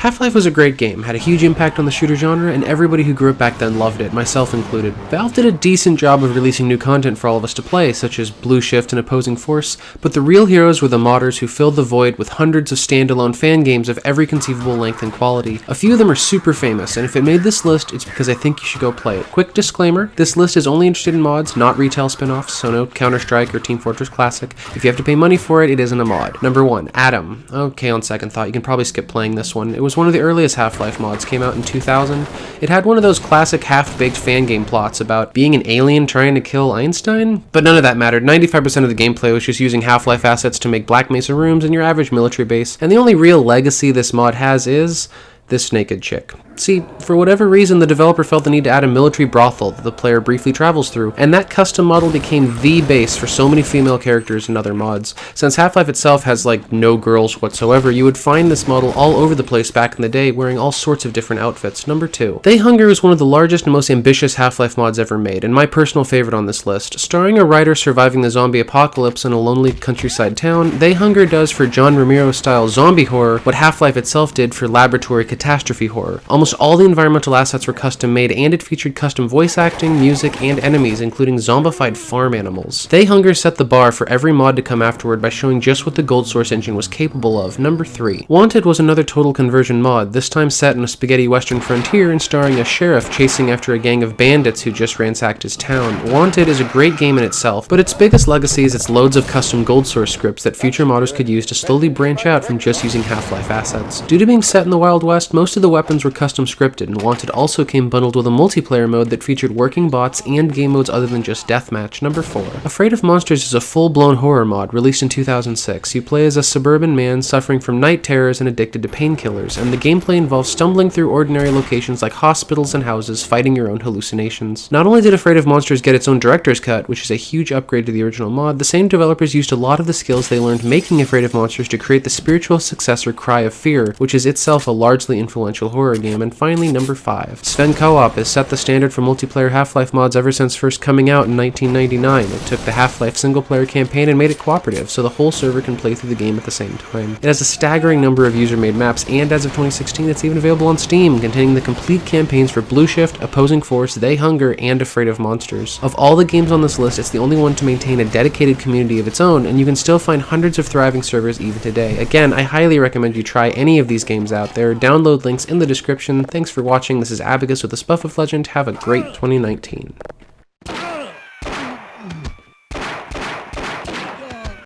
Half-Life was a great game, had a huge impact on the shooter genre, and everybody who grew up back then loved it, myself included. Valve did a decent job of releasing new content for all of us to play, such as Blue Shift and Opposing Force, but the real heroes were the modders who filled the void with hundreds of standalone fan games of every conceivable length and quality. A few of them are super famous, and if it made this list, it's because I think you should go play it. Quick disclaimer, this list is only interested in mods, not retail spin-offs, so no Counter-Strike or Team Fortress Classic. If you have to pay money for it, it isn't a mod. Number 1, Atom. Okay, on second thought, you can probably skip playing this one. It was one of the earliest Half-Life mods, came out in 2000. It had one of those classic half-baked fan game plots about being an alien trying to kill Einstein, but none of that mattered. 95% of the gameplay was just using Half-Life assets to make Black Mesa rooms in your average military base, and the only real legacy this mod has is this naked chick. See, for whatever reason, the developer felt the need to add a military brothel that the player briefly travels through, and that custom model became the base for so many female characters in other mods. Since Half-Life itself has like no girls whatsoever, you would find this model all over the place back in the day, wearing all sorts of different outfits. Number 2. They Hunger is one of the largest and most ambitious Half-Life mods ever made, and my personal favorite on this list. Starring a writer surviving the zombie apocalypse in a lonely countryside town, They Hunger does for John Romero style zombie horror what Half-Life itself did for laboratory catastrophe horror. Almost all the environmental assets were custom made, and it featured custom voice acting, music, and enemies, including zombified farm animals. They Hunger set the bar for every mod to come afterward by showing just what the Gold Source engine was capable of. Number 3. Wanted was another total conversion mod, this time set in a spaghetti western frontier and starring a sheriff chasing after a gang of bandits who just ransacked his town. Wanted is a great game in itself, but its biggest legacy is its loads of custom Gold Source scripts that future modders could use to slowly branch out from just using Half-Life assets. Due to being set in the Wild West, most of the weapons were custom scripted, and Wanted also came bundled with a multiplayer mode that featured working bots and game modes other than just deathmatch. Number 4. Afraid of Monsters is a full-blown horror mod released in 2006. You play as a suburban man suffering from night terrors and addicted to painkillers, and the gameplay involves stumbling through ordinary locations like hospitals and houses, fighting your own hallucinations. Not only did Afraid of Monsters get its own director's cut, which is a huge upgrade to the original mod, the same developers used a lot of the skills they learned making Afraid of Monsters to create the spiritual successor Cry of Fear, which is itself a largely influential horror game. And finally, number 5. Sven Coop has set the standard for multiplayer Half-Life mods ever since first coming out in 1999. It took the Half-Life single-player campaign and made it cooperative, so the whole server can play through the game at the same time. It has a staggering number of user-made maps, and as of 2016, it's even available on Steam, containing the complete campaigns for Blue Shift, Opposing Force, They Hunger, and Afraid of Monsters. Of all the games on this list, it's the only one to maintain a dedicated community of its own, and you can still find hundreds of thriving servers even today. Again, I highly recommend you try any of these games out. There are download links in the description. Thanks for watching. This is Abacus with the Spuff of Legend. Have a great 2019.